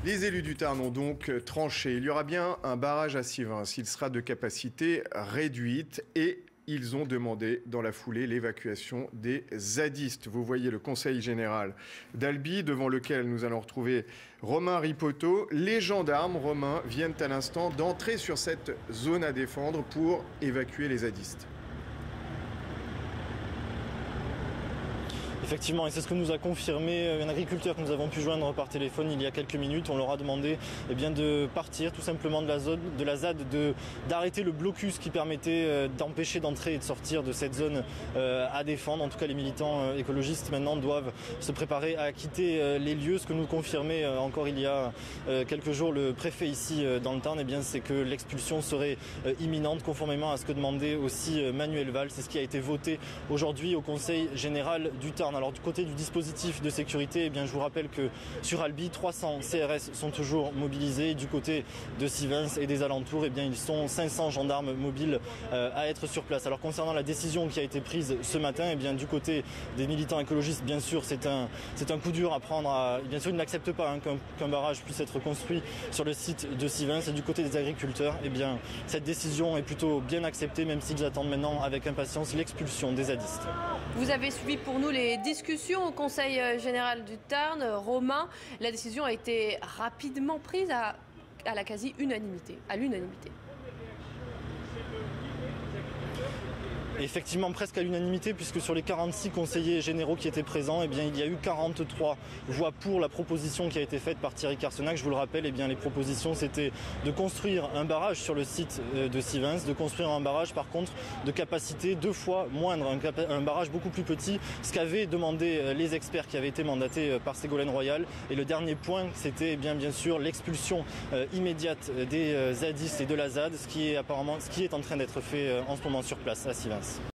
Les élus du Tarn ont donc tranché. Il y aura bien un barrage à Sivens. Il sera de capacité réduite et ils ont demandé dans la foulée l'évacuation des zadistes. Vous voyez le conseil général d'Albi devant lequel nous allons retrouver Romain Ripoteau. Les gendarmes romains viennent à l'instant d'entrer sur cette zone à défendre pour évacuer les zadistes. Effectivement, et c'est ce que nous a confirmé un agriculteur que nous avons pu joindre par téléphone il y a quelques minutes. On leur a demandé de partir tout simplement de la ZAD, d'arrêter le blocus qui permettait d'empêcher d'entrer et de sortir de cette zone à défendre. En tout cas, les militants écologistes maintenant doivent se préparer à quitter les lieux. Ce que nous confirmait encore il y a quelques jours le préfet ici dans le Tarn, c'est que l'expulsion serait imminente, conformément à ce que demandait aussi Manuel Valls. C'est ce qui a été voté aujourd'hui au Conseil général du Tarn. Alors du côté du dispositif de sécurité, je vous rappelle que sur Albi, 300 CRS sont toujours mobilisés. Du côté de Sivens et des alentours, ils sont 500 gendarmes mobiles à être sur place. Alors concernant la décision qui a été prise ce matin, du côté des militants écologistes, bien sûr, c'est un coup dur à prendre. Bien sûr, ils n'acceptent pas qu'un barrage puisse être construit sur le site de Sivens. Et du côté des agriculteurs, cette décision est plutôt bien acceptée, même s'ils attendent maintenant avec impatience l'expulsion des zadistes. Vous avez suivi pour nous les discussions au Conseil général du Tarn. Romain, la décision a été rapidement prise à la quasi-unanimité, à l'unanimité. Effectivement, presque à l'unanimité, puisque sur les 46 conseillers généraux qui étaient présents, il y a eu 43 voix pour la proposition qui a été faite par Thierry Carcenac. Je vous le rappelle, les propositions, c'était de construire un barrage sur le site de Sivens, de construire un barrage par contre de capacité 2 fois moindre, un barrage beaucoup plus petit, ce qu'avaient demandé les experts qui avaient été mandatés par Ségolène Royal. Et le dernier point, c'était bien sûr l'expulsion immédiate des zadistes et de la ZAD, ce qui est en train d'être fait en ce moment sur place à Sivens.